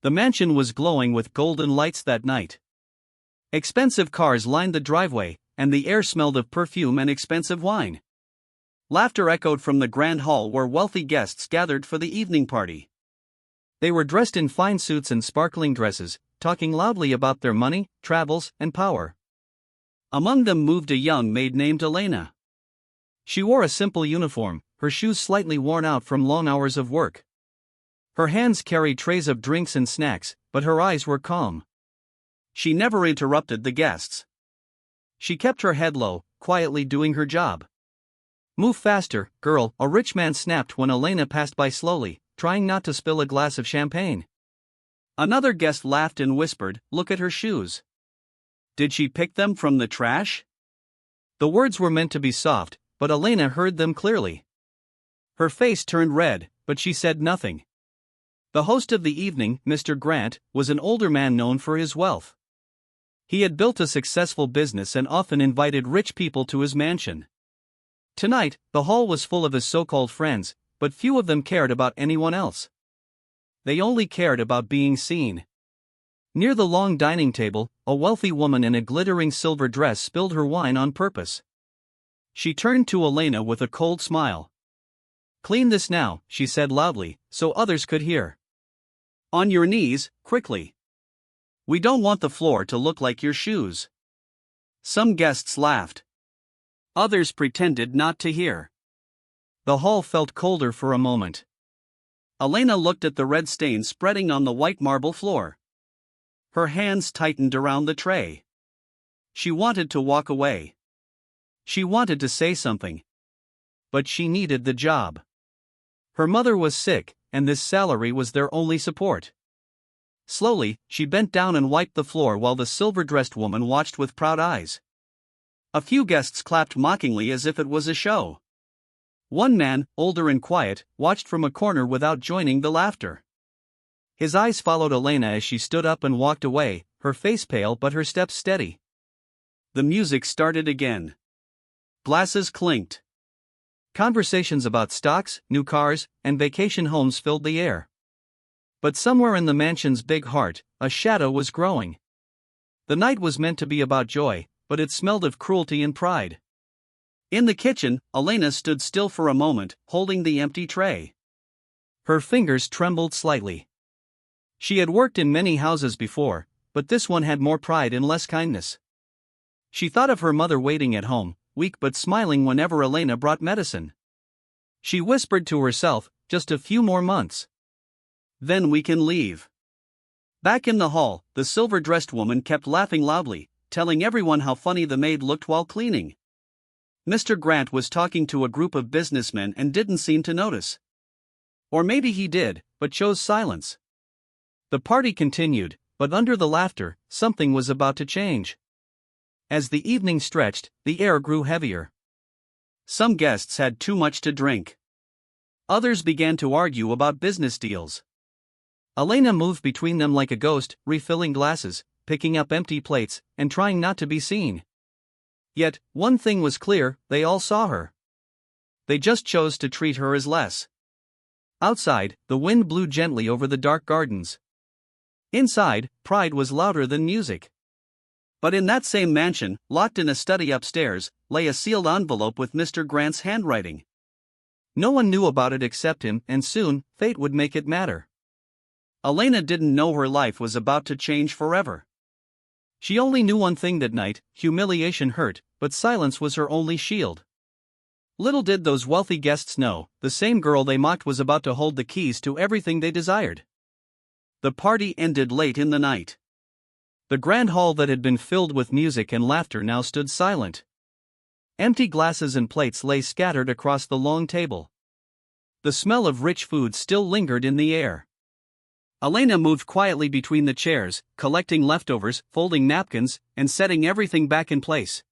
The mansion was glowing with golden lights that night. Expensive cars lined the driveway, and the air smelled of perfume and expensive wine. Laughter echoed from the grand hall where wealthy guests gathered for the evening party. They were dressed in fine suits and sparkling dresses, talking loudly about their money, travels, and power. Among them moved a young maid named Elena. She wore a simple uniform, her shoes slightly worn out from long hours of work. Her hands carried trays of drinks and snacks, but her eyes were calm. She never interrupted the guests. She kept her head low, quietly doing her job. "Move faster, girl," a rich man snapped when Elena passed by slowly, trying not to spill a glass of champagne. Another guest laughed and whispered, "Look at her shoes. Did she pick them from the trash?" The words were meant to be soft, but Elena heard them clearly. Her face turned red, but she said nothing. The host of the evening, Mr. Grant, was an older man known for his wealth. He had built a successful business and often invited rich people to his mansion. Tonight, the hall was full of his so-called friends, but few of them cared about anyone else. They only cared about being seen. Near the long dining table, a wealthy woman in a glittering silver dress spilled her wine on purpose. She turned to Elena with a cold smile. "Clean this now," she said loudly, so others could hear. "On your knees, quickly. We don't want the floor to look like your shoes." Some guests laughed. Others pretended not to hear. The hall felt colder for a moment. Elena looked at the red stain spreading on the white marble floor. Her hands tightened around the tray. She wanted to walk away. She wanted to say something. But she needed the job. Her mother was sick, and this salary was their only support. Slowly, she bent down and wiped the floor while the silver-dressed woman watched with proud eyes. A few guests clapped mockingly as if it was a show. One man, older and quiet, watched from a corner without joining the laughter. His eyes followed Elena as she stood up and walked away, her face pale but her steps steady. The music started again. Glasses clinked. Conversations about stocks, new cars, and vacation homes filled the air. But somewhere in the mansion's big heart, a shadow was growing. The night was meant to be about joy, but it smelled of cruelty and pride. In the kitchen, Elena stood still for a moment, holding the empty tray. Her fingers trembled slightly. She had worked in many houses before, but this one had more pride and less kindness. She thought of her mother waiting at home, weak but smiling whenever Elena brought medicine. She whispered to herself, "Just a few more months. Then we can leave." Back in the hall, the silver-dressed woman kept laughing loudly, telling everyone how funny the maid looked while cleaning. Mr. Grant was talking to a group of businessmen and didn't seem to notice. Or maybe he did, but chose silence. The party continued, but under the laughter, something was about to change. As the evening stretched, the air grew heavier. Some guests had too much to drink. Others began to argue about business deals. Elena moved between them like a ghost, refilling glasses, picking up empty plates, and trying not to be seen. Yet, one thing was clear, they all saw her. They just chose to treat her as less. Outside, the wind blew gently over the dark gardens. Inside, pride was louder than music. But in that same mansion, locked in a study upstairs, lay a sealed envelope with Mr. Grant's handwriting. No one knew about it except him, and soon, fate would make it matter. Elena didn't know her life was about to change forever. She only knew one thing that night: humiliation hurt, but silence was her only shield. Little did those wealthy guests know, the same girl they mocked was about to hold the keys to everything they desired. The party ended late in the night. The grand hall that had been filled with music and laughter now stood silent. Empty glasses and plates lay scattered across the long table. The smell of rich food still lingered in the air. Elena moved quietly between the chairs, collecting leftovers, folding napkins, and setting everything back in place.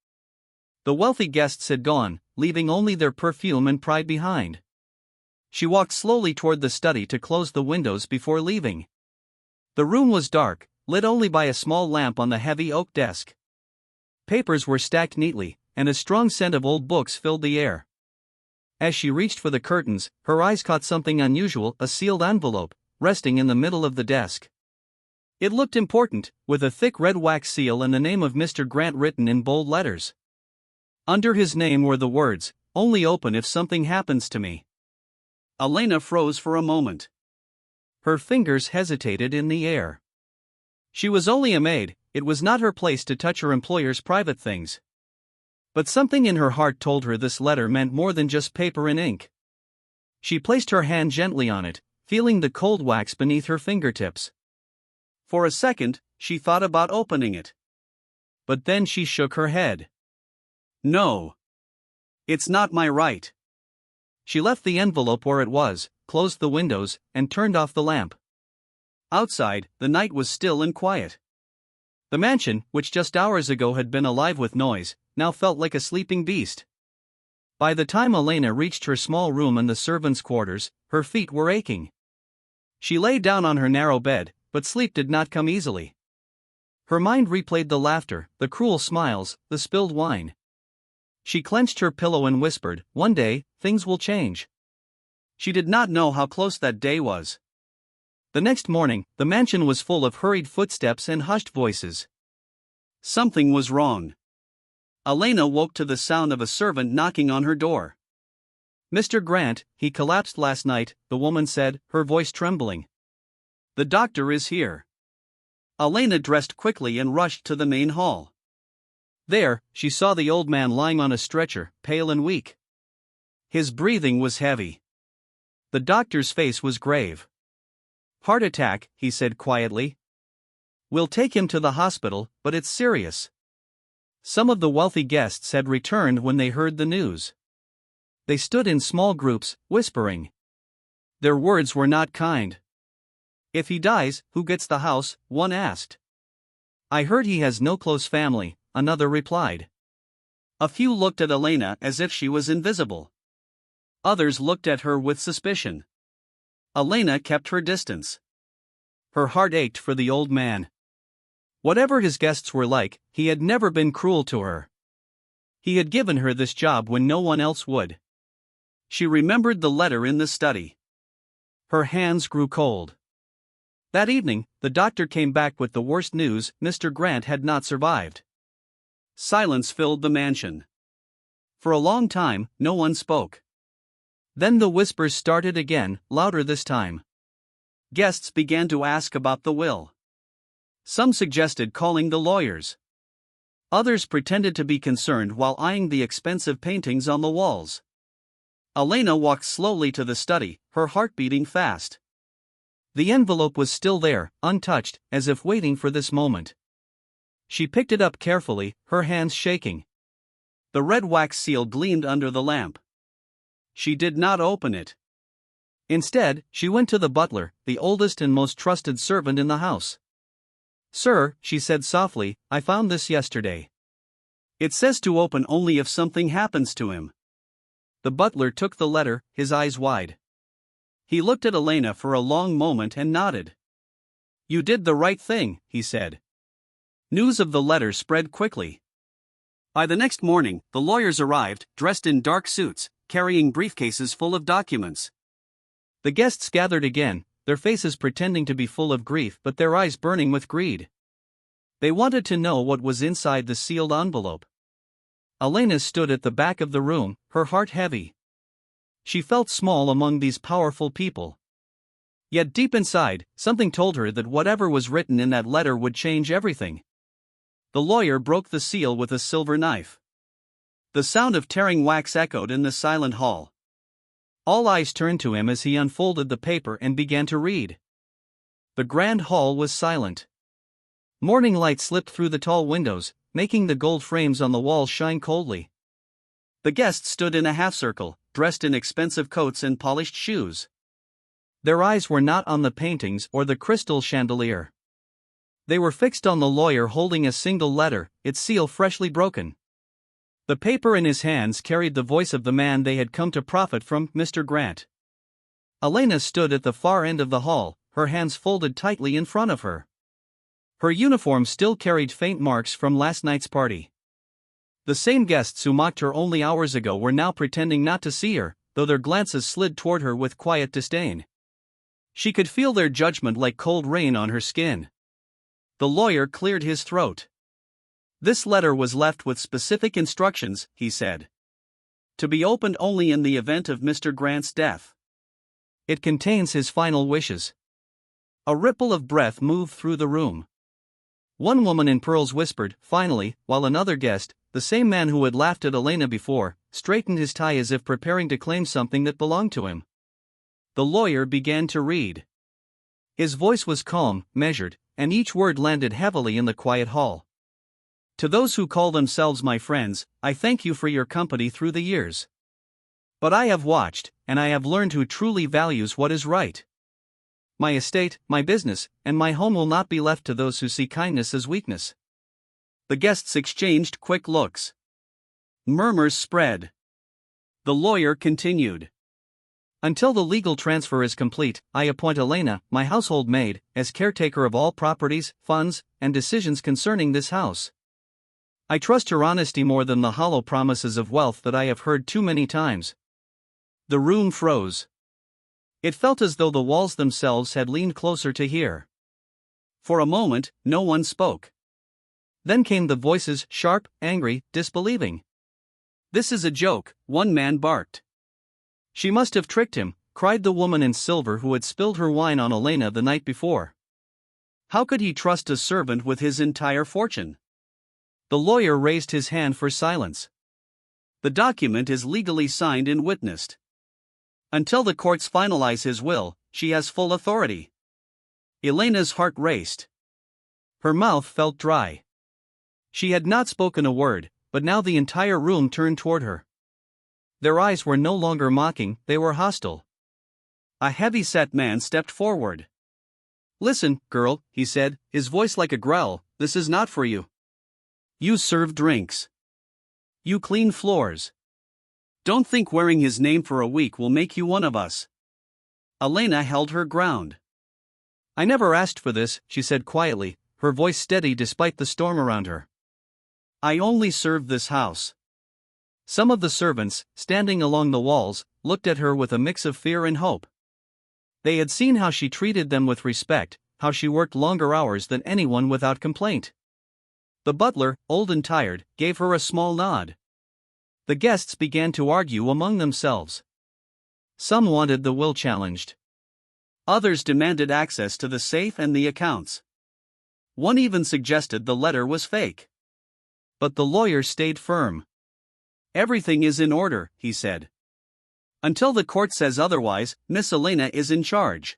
The wealthy guests had gone, leaving only their perfume and pride behind. She walked slowly toward the study to close the windows before leaving. The room was dark, lit only by a small lamp on the heavy oak desk. Papers were stacked neatly, and a strong scent of old books filled the air. As she reached for the curtains, her eyes caught something unusual: a sealed envelope, resting in the middle of the desk. It looked important, with a thick red wax seal and the name of Mr. Grant written in bold letters. Under his name were the words, "Only open if something happens to me." Elena froze for a moment. Her fingers hesitated in the air. She was only a maid, it was not her place to touch her employer's private things. But something in her heart told her this letter meant more than just paper and ink. She placed her hand gently on it, feeling the cold wax beneath her fingertips. For a second, she thought about opening it. But then she shook her head. No. It's not my right. She left the envelope where it was, closed the windows, and turned off the lamp. Outside, the night was still and quiet. The mansion, which just hours ago had been alive with noise, now felt like a sleeping beast. By the time Elena reached her small room in the servants' quarters, her feet were aching. She lay down on her narrow bed, but sleep did not come easily. Her mind replayed the laughter, the cruel smiles, the spilled wine. She clenched her pillow and whispered, "One day, things will change." She did not know how close that day was. The next morning, the mansion was full of hurried footsteps and hushed voices. Something was wrong. Elena woke to the sound of a servant knocking on her door. "Mr. Grant, he collapsed last night," the woman said, her voice trembling. "The doctor is here." Elena dressed quickly and rushed to the main hall. There, she saw the old man lying on a stretcher, pale and weak. His breathing was heavy. The doctor's face was grave. "Heart attack," he said quietly. "We'll take him to the hospital, but it's serious." Some of the wealthy guests had returned when they heard the news. They stood in small groups, whispering. Their words were not kind. "If he dies, who gets the house?" one asked. "I heard he has no close family," another replied. A few looked at Elena as if she was invisible. Others looked at her with suspicion. Elena kept her distance. Her heart ached for the old man. Whatever his guests were like, he had never been cruel to her. He had given her this job when no one else would. She remembered the letter in the study. Her hands grew cold. That evening, the doctor came back with the worst news: Mr. Grant had not survived. Silence filled the mansion. For a long time, no one spoke. Then the whispers started again, louder this time. Guests began to ask about the will. Some suggested calling the lawyers. Others pretended to be concerned while eyeing the expensive paintings on the walls. Elena walked slowly to the study, her heart beating fast. The envelope was still there, untouched, as if waiting for this moment. She picked it up carefully, her hands shaking. The red wax seal gleamed under the lamp. She did not open it. Instead, she went to the butler, the oldest and most trusted servant in the house. "Sir," she said softly, "I found this yesterday. It says to open only if something happens to him." The butler took the letter, his eyes wide. He looked at Elena for a long moment and nodded. "You did the right thing," he said. News of the letter spread quickly. By the next morning, the lawyers arrived, dressed in dark suits, carrying briefcases full of documents. The guests gathered again, their faces pretending to be full of grief but their eyes burning with greed. They wanted to know what was inside the sealed envelope. Elena stood at the back of the room, her heart heavy. She felt small among these powerful people. Yet deep inside, something told her that whatever was written in that letter would change everything. The lawyer broke the seal with a silver knife. The sound of tearing wax echoed in the silent hall. All eyes turned to him as he unfolded the paper and began to read. The grand hall was silent. Morning light slipped through the tall windows, making the gold frames on the walls shine coldly. The guests stood in a half-circle, dressed in expensive coats and polished shoes. Their eyes were not on the paintings or the crystal chandelier. They were fixed on the lawyer holding a single letter, its seal freshly broken. The paper in his hands carried the voice of the man they had come to profit from, Mr. Grant. Elena stood at the far end of the hall, her hands folded tightly in front of her. Her uniform still carried faint marks from last night's party. The same guests who mocked her only hours ago were now pretending not to see her, though their glances slid toward her with quiet disdain. She could feel their judgment like cold rain on her skin. The lawyer cleared his throat. This letter was left with specific instructions, he said. To be opened only in the event of Mr. Grant's death. It contains his final wishes. A ripple of breath moved through the room. One woman in pearls whispered, finally, while another guest, the same man who had laughed at Elena before, straightened his tie as if preparing to claim something that belonged to him. The lawyer began to read. His voice was calm, measured, and each word landed heavily in the quiet hall. To those who call themselves my friends, I thank you for your company through the years. But I have watched, and I have learned who truly values what is right. My estate, my business, and my home will not be left to those who see kindness as weakness. The guests exchanged quick looks. Murmurs spread. The lawyer continued. Until the legal transfer is complete, I appoint Elena, my household maid, as caretaker of all properties, funds, and decisions concerning this house. I trust her honesty more than the hollow promises of wealth that I have heard too many times. The room froze. It felt as though the walls themselves had leaned closer to hear. For a moment, no one spoke. Then came the voices, sharp, angry, disbelieving. This is a joke, one man barked. She must have tricked him, cried the woman in silver who had spilled her wine on Elena the night before. How could he trust a servant with his entire fortune? The lawyer raised his hand for silence. The document is legally signed and witnessed. Until the courts finalize his will, she has full authority. Elena's heart raced. Her mouth felt dry. She had not spoken a word, but now the entire room turned toward her. Their eyes were no longer mocking, they were hostile. A heavy-set man stepped forward. Listen, girl, he said, his voice like a growl, this is not for you. You serve drinks. You clean floors. Don't think wearing his name for a week will make you one of us. Elena held her ground. I never asked for this, she said quietly, her voice steady despite the storm around her. I only serve this house. Some of the servants, standing along the walls, looked at her with a mix of fear and hope. They had seen how she treated them with respect, how she worked longer hours than anyone without complaint. The butler, old and tired, gave her a small nod. The guests began to argue among themselves. Some wanted the will challenged. Others demanded access to the safe and the accounts. One even suggested the letter was fake. But the lawyer stayed firm. Everything is in order, he said. Until the court says otherwise, Miss Elena is in charge.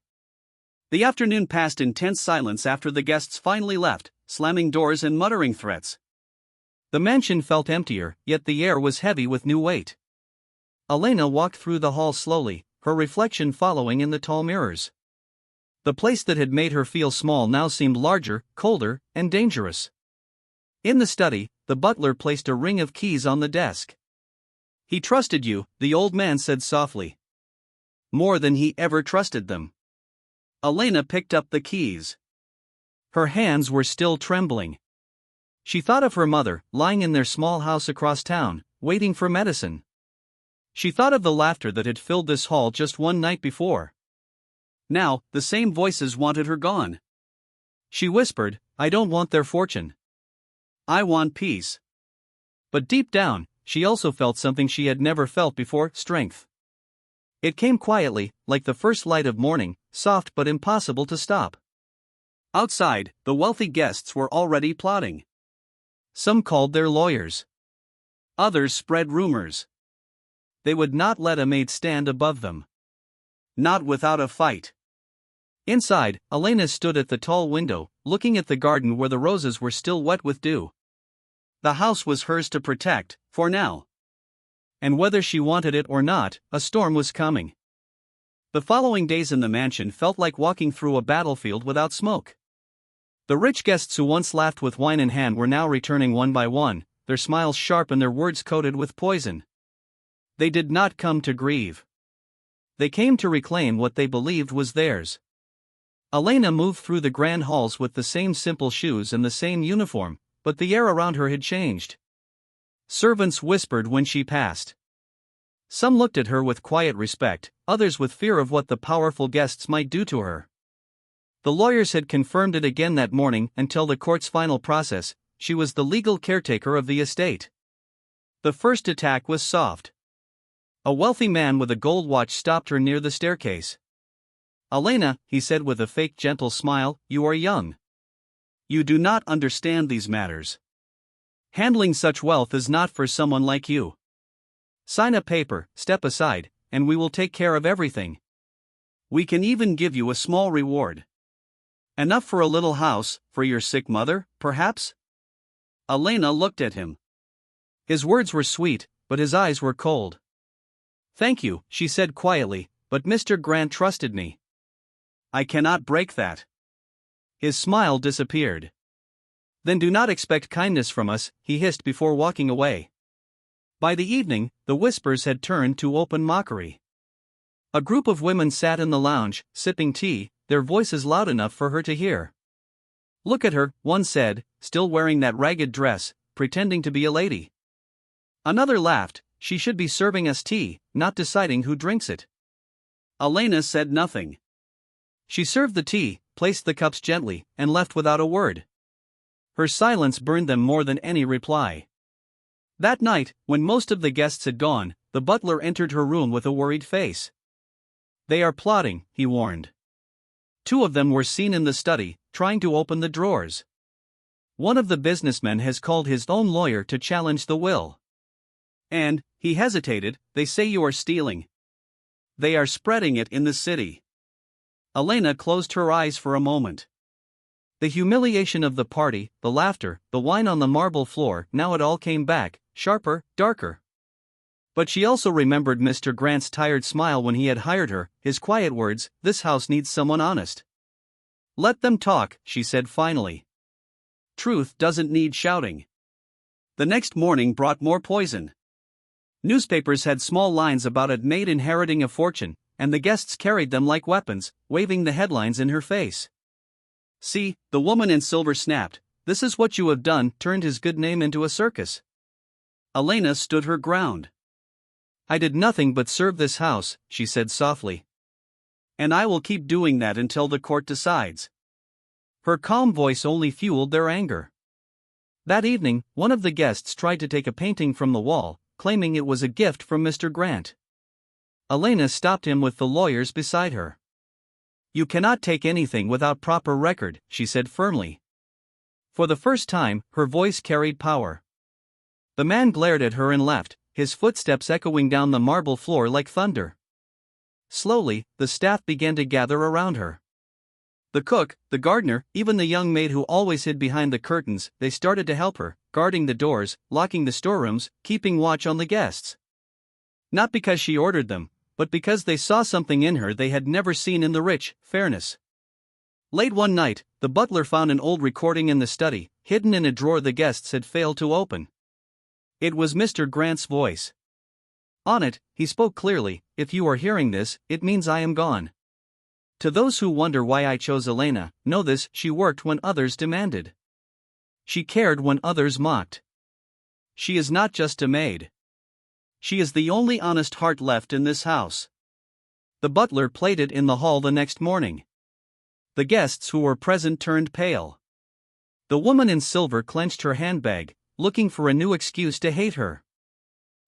The afternoon passed in tense silence after the guests finally left, slamming doors and muttering threats. The mansion felt emptier, yet the air was heavy with new weight. Elena walked through the hall slowly, her reflection following in the tall mirrors. The place that had made her feel small now seemed larger, colder, and dangerous. In the study, the butler placed a ring of keys on the desk. He trusted you, the old man said softly. More than he ever trusted them. Elena picked up the keys. Her hands were still trembling. She thought of her mother, lying in their small house across town, waiting for medicine. She thought of the laughter that had filled this hall just one night before. Now, the same voices wanted her gone. She whispered, I don't want their fortune. I want peace. But deep down, she also felt something she had never felt before, strength. It came quietly, like the first light of morning, soft but impossible to stop. Outside, the wealthy guests were already plotting. Some called their lawyers. Others spread rumors. They would not let a maid stand above them. Not without a fight. Inside, Elena stood at the tall window, looking at the garden where the roses were still wet with dew. The house was hers to protect, for now. And whether she wanted it or not, a storm was coming. The following days in the mansion felt like walking through a battlefield without smoke. The rich guests who once laughed with wine in hand were now returning one by one, their smiles sharp and their words coated with poison. They did not come to grieve. They came to reclaim what they believed was theirs. Elena moved through the grand halls with the same simple shoes and the same uniform, but the air around her had changed. Servants whispered when she passed. Some looked at her with quiet respect, others with fear of what the powerful guests might do to her. The lawyers had confirmed it again that morning. Until the court's final process, she was the legal caretaker of the estate. The first attack was soft. A wealthy man with a gold watch stopped her near the staircase. "Elena," he said with a fake gentle smile, "you are young. You do not understand these matters. Handling such wealth is not for someone like you. Sign a paper, step aside, and we will take care of everything. We can even give you a small reward. Enough for a little house, for your sick mother, perhaps?" Elena looked at him. His words were sweet, but his eyes were cold. "Thank you," she said quietly, "but Mr. Grant trusted me. I cannot break that." His smile disappeared. "Then do not expect kindness from us," he hissed before walking away. By the evening, the whispers had turned to open mockery. A group of women sat in the lounge, sipping tea, their voices loud enough for her to hear. "Look at her," one said, "still wearing that ragged dress, pretending to be a lady." Another laughed, "She should be serving us tea, not deciding who drinks it." Elena said nothing. She served the tea, placed the cups gently, and left without a word. Her silence burned them more than any reply. That night, when most of the guests had gone, the butler entered her room with a worried face. "They are plotting," he warned. Two of them were seen in the study, trying to open the drawers. One of the businessmen has called his own lawyer to challenge the will. And, he hesitated, they say you are stealing. They are spreading it in the city. Elena closed her eyes for a moment. The humiliation of the party, the laughter, the wine on the marble floor, now it all came back, sharper, darker. But she also remembered Mr. Grant's tired smile when he had hired her, his quiet words, "This house needs someone honest." "Let them talk," she said finally. "Truth doesn't need shouting." The next morning brought more poison. Newspapers had small lines about a maid inheriting a fortune, and the guests carried them like weapons, waving the headlines in her face. "See," the woman in silver snapped, "this is what you have done, turned his good name into a circus." Elena stood her ground. "I did nothing but serve this house," she said softly. "And I will keep doing that until the court decides." Her calm voice only fueled their anger. That evening, one of the guests tried to take a painting from the wall, claiming it was a gift from Mr. Grant. Elena stopped him with the lawyers beside her. "You cannot take anything without proper record," she said firmly. For the first time, her voice carried power. The man glared at her and left, his footsteps echoing down the marble floor like thunder. Slowly, the staff began to gather around her. The cook, the gardener, even the young maid who always hid behind the curtains, they started to help her, guarding the doors, locking the storerooms, keeping watch on the guests. Not because she ordered them, but because they saw something in her they had never seen in the rich, fairness. Late one night, the butler found an old recording in the study, hidden in a drawer the guests had failed to open. It was Mr. Grant's voice. On it, he spoke clearly, "If you are hearing this, it means I am gone. To those who wonder why I chose Elena, know this: she worked when others demanded. She cared when others mocked. She is not just a maid. She is the only honest heart left in this house." The butler played it in the hall the next morning. The guests who were present turned pale. The woman in silver clenched her handbag, looking for a new excuse to hate her.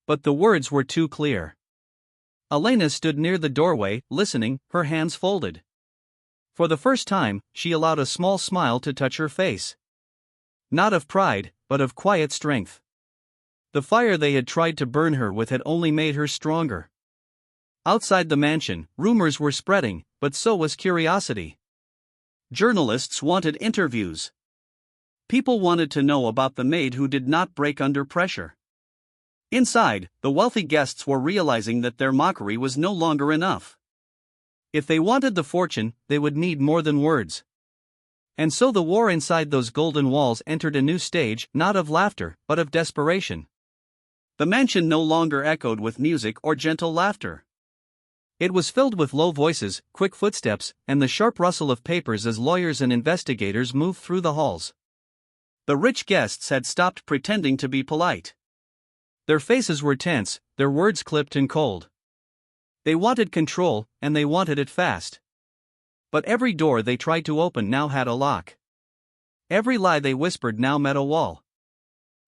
But the words were too clear. Elena stood near the doorway, listening, her hands folded. For the first time, she allowed a small smile to touch her face. Not of pride, but of quiet strength. The fire they had tried to burn her with had only made her stronger. Outside the mansion, rumors were spreading, but so was curiosity. Journalists wanted interviews. People wanted to know about the maid who did not break under pressure. Inside, the wealthy guests were realizing that their mockery was no longer enough. If they wanted the fortune, they would need more than words. And so the war inside those golden walls entered a new stage, not of laughter, but of desperation. The mansion no longer echoed with music or gentle laughter. It was filled with low voices, quick footsteps, and the sharp rustle of papers as lawyers and investigators moved through the halls. The rich guests had stopped pretending to be polite. Their faces were tense, their words clipped and cold. They wanted control, and they wanted it fast. But every door they tried to open now had a lock. Every lie they whispered now met a wall.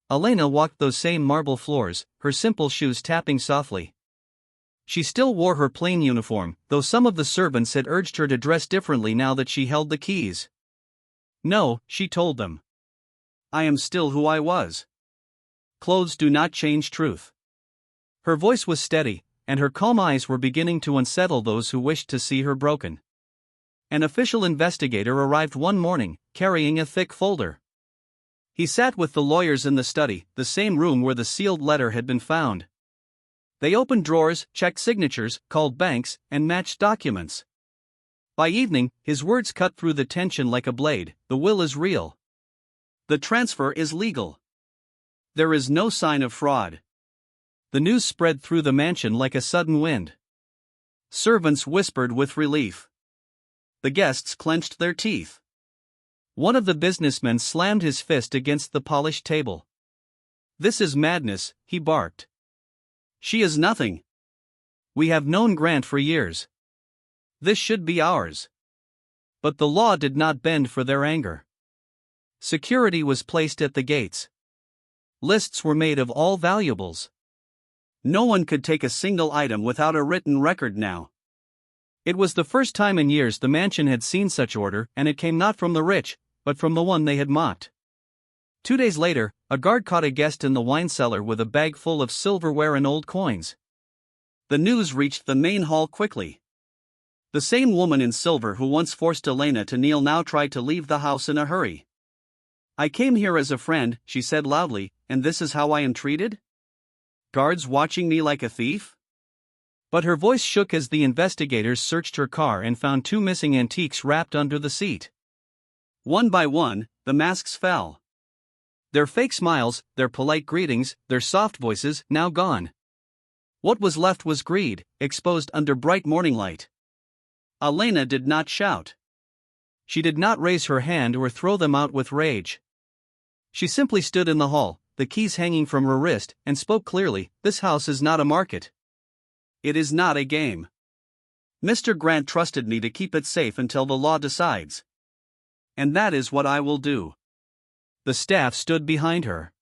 Elena walked those same marble floors, her simple shoes tapping softly. She still wore her plain uniform, though some of the servants had urged her to dress differently now that she held the keys. No, she told them. I am still who I was. Clothes do not change truth. Her voice was steady, and her calm eyes were beginning to unsettle those who wished to see her broken. An official investigator arrived one morning, carrying a thick folder. He sat with the lawyers in the study, the same room where the sealed letter had been found. They opened drawers, checked signatures, called banks, and matched documents. By evening, his words cut through the tension like a blade. The will is real. The transfer is legal. There is no sign of fraud. The news spread through the mansion like a sudden wind. Servants whispered with relief. The guests clenched their teeth. One of the businessmen slammed his fist against the polished table. This is madness, he barked. She is nothing. We have known Grant for years. This should be ours. But the law did not bend for their anger. Security was placed at the gates. Lists were made of all valuables. No one could take a single item without a written record now. It was the first time in years the mansion had seen such order, and it came not from the rich, but from the one they had mocked. 2 days later, a guard caught a guest in the wine cellar with a bag full of silverware and old coins. The news reached the main hall quickly. The same woman in silver who once forced Elena to kneel now tried to leave the house in a hurry. I came here as a friend, she said loudly, and this is how I am treated? Guards watching me like a thief? But her voice shook as the investigators searched her car and found 2 missing antiques wrapped under the seat. One by one, the masks fell. Their fake smiles, their polite greetings, their soft voices, now gone. What was left was greed, exposed under bright morning light. Elena did not shout. She did not raise her hand or throw them out with rage. She simply stood in the hall, the keys hanging from her wrist, and spoke clearly, "This house is not a market. It is not a game. Mr. Grant trusted me to keep it safe until the law decides. And that is what I will do." The staff stood behind her.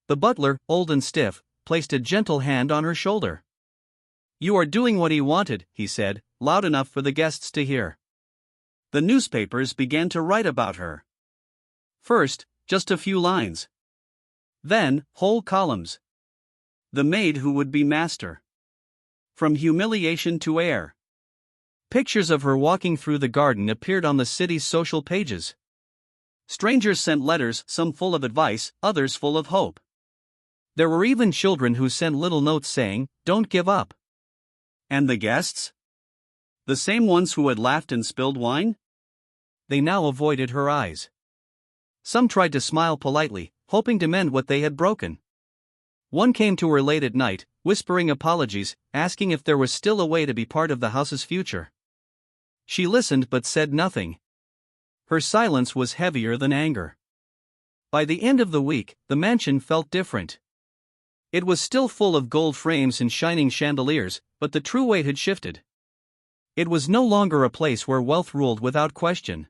The butler, old and stiff, placed a gentle hand on her shoulder. "You are doing what he wanted," he said, loud enough for the guests to hear. The newspapers began to write about her. First, just a few lines. Then, whole columns. The maid who would be master. From humiliation to heir. Pictures of her walking through the garden appeared on the city's social pages. Strangers sent letters, some full of advice, others full of hope. There were even children who sent little notes saying, "Don't give up." And the guests? The same ones who had laughed and spilled wine? They now avoided her eyes. Some tried to smile politely, hoping to mend what they had broken. One came to her late at night, whispering apologies, asking if there was still a way to be part of the house's future. She listened but said nothing. Her silence was heavier than anger. By the end of the week, the mansion felt different. It was still full of gold frames and shining chandeliers, but the true weight had shifted. It was no longer a place where wealth ruled without question.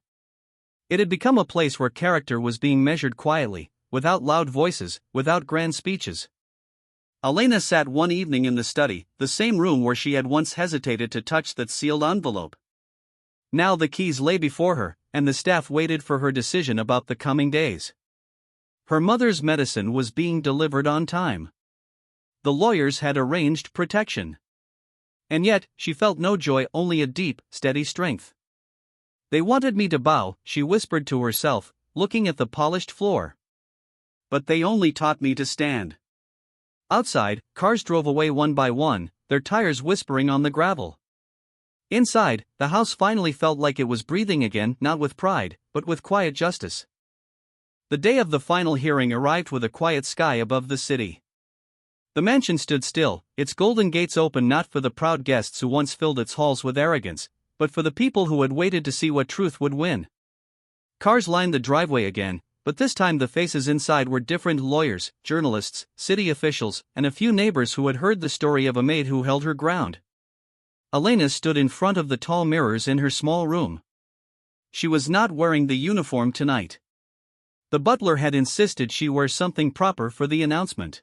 It had become a place where character was being measured quietly, without loud voices, without grand speeches. Elena sat one evening in the study, the same room where she had once hesitated to touch that sealed envelope. Now the keys lay before her, and the staff waited for her decision about the coming days. Her mother's medicine was being delivered on time. The lawyers had arranged protection. And yet, she felt no joy, only a deep, steady strength. "They wanted me to bow," she whispered to herself, looking at the polished floor. "But they only taught me to stand." Outside, cars drove away one by one, their tires whispering on the gravel. Inside, the house finally felt like it was breathing again, not with pride, but with quiet justice. The day of the final hearing arrived with a quiet sky above the city. The mansion stood still, its golden gates open not for the proud guests who once filled its halls with arrogance, but for the people who had waited to see what truth would win. Cars lined the driveway again, but this time the faces inside were different: lawyers, journalists, city officials, and a few neighbors who had heard the story of a maid who held her ground. Elena stood in front of the tall mirrors in her small room. she was not wearing the uniform tonight. The butler had insisted she wear something proper for the announcement.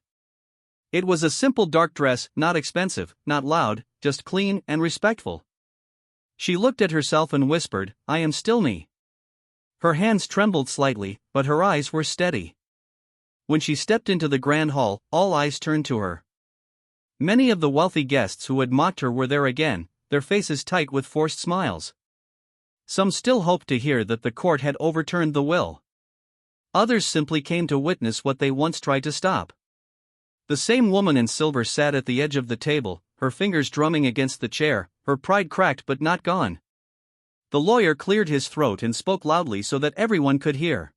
It was a simple dark dress, not expensive, not loud, just clean and respectful. She looked at herself and whispered, "I am still me." Her hands trembled slightly, but her eyes were steady. When she stepped into the grand hall, all eyes turned to her. Many of the wealthy guests who had mocked her were there again, their faces tight with forced smiles. Some still hoped to hear that the court had overturned the will. Others simply came to witness what they once tried to stop. The same woman in silver sat at the edge of the table, her fingers drumming against the chair, her pride cracked but not gone. The lawyer cleared his throat and spoke loudly so that everyone could hear.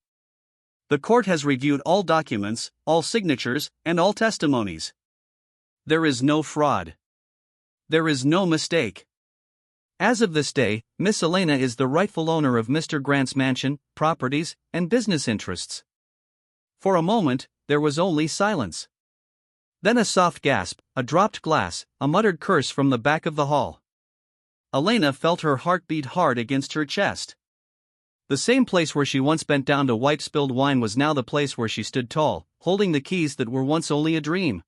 The court has reviewed all documents, all signatures, and all testimonies. There is no fraud. There is no mistake. As of this day, Miss Elena is the rightful owner of Mr. Grant's mansion, properties, and business interests. For a moment, there was only silence. Then a soft gasp, a dropped glass, a muttered curse from the back of the hall. Elena felt her heart beat hard against her chest. The same place where she once bent down to wipe spilled wine was now the place where she stood tall, holding the keys that were once only a dream.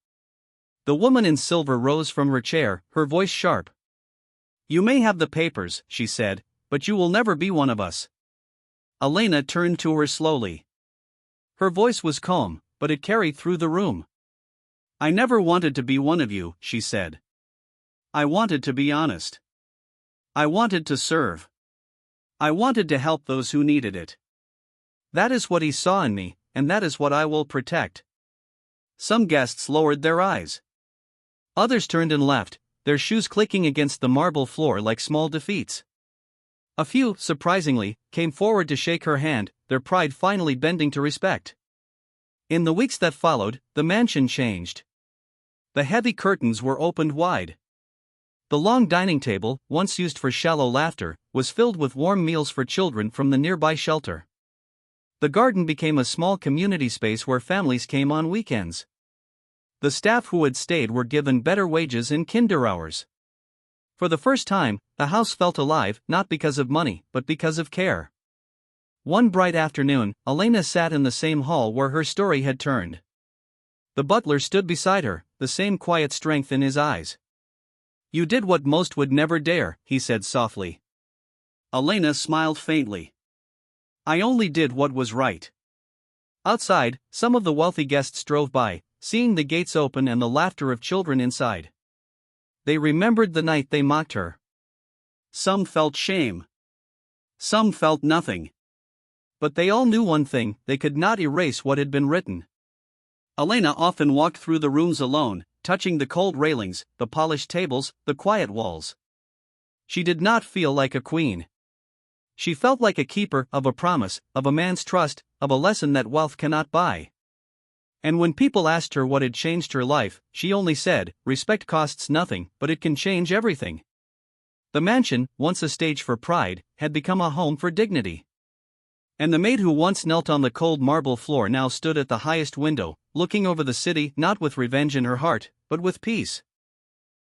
The woman in silver rose from her chair, her voice sharp. "You may have the papers," she said, "but you will never be one of us." Elena turned to her slowly. Her voice was calm, but it carried through the room. "I never wanted to be one of you," she said. "I wanted to be honest. I wanted to serve. I wanted to help those who needed it. That is what he saw in me, and that is what I will protect." Some guests lowered their eyes. Others turned and left, their shoes clicking against the marble floor like small defeats. A few, surprisingly, came forward to shake her hand, their pride finally bending to respect. In the weeks that followed, the mansion changed. The heavy curtains were opened wide. The long dining table, once used for shallow laughter, was filled with warm meals for children from the nearby shelter. The garden became a small community space where families came on weekends. The staff who had stayed were given better wages and kinder hours. For the first time, the house felt alive, not because of money, but because of care. One bright afternoon, Elena sat in the same hall where her story had turned. The butler stood beside her, the same quiet strength in his eyes. "You did what most would never dare," he said softly. Elena smiled faintly. "I only did what was right." Outside, some of the wealthy guests drove by, seeing the gates open and the laughter of children inside. They remembered the night they mocked her. Some felt shame. Some felt nothing. But they all knew one thing: they could not erase what had been written. Elena often walked through the rooms alone, touching the cold railings, the polished tables, the quiet walls. She did not feel like a queen. She felt like a keeper of a promise, of a man's trust, of a lesson that wealth cannot buy. And when people asked her what had changed her life, she only said, "Respect costs nothing, but it can change everything." The mansion, once a stage for pride, had become a home for dignity. And the maid who once knelt on the cold marble floor now stood at the highest window, looking over the city not with revenge in her heart, but with peace.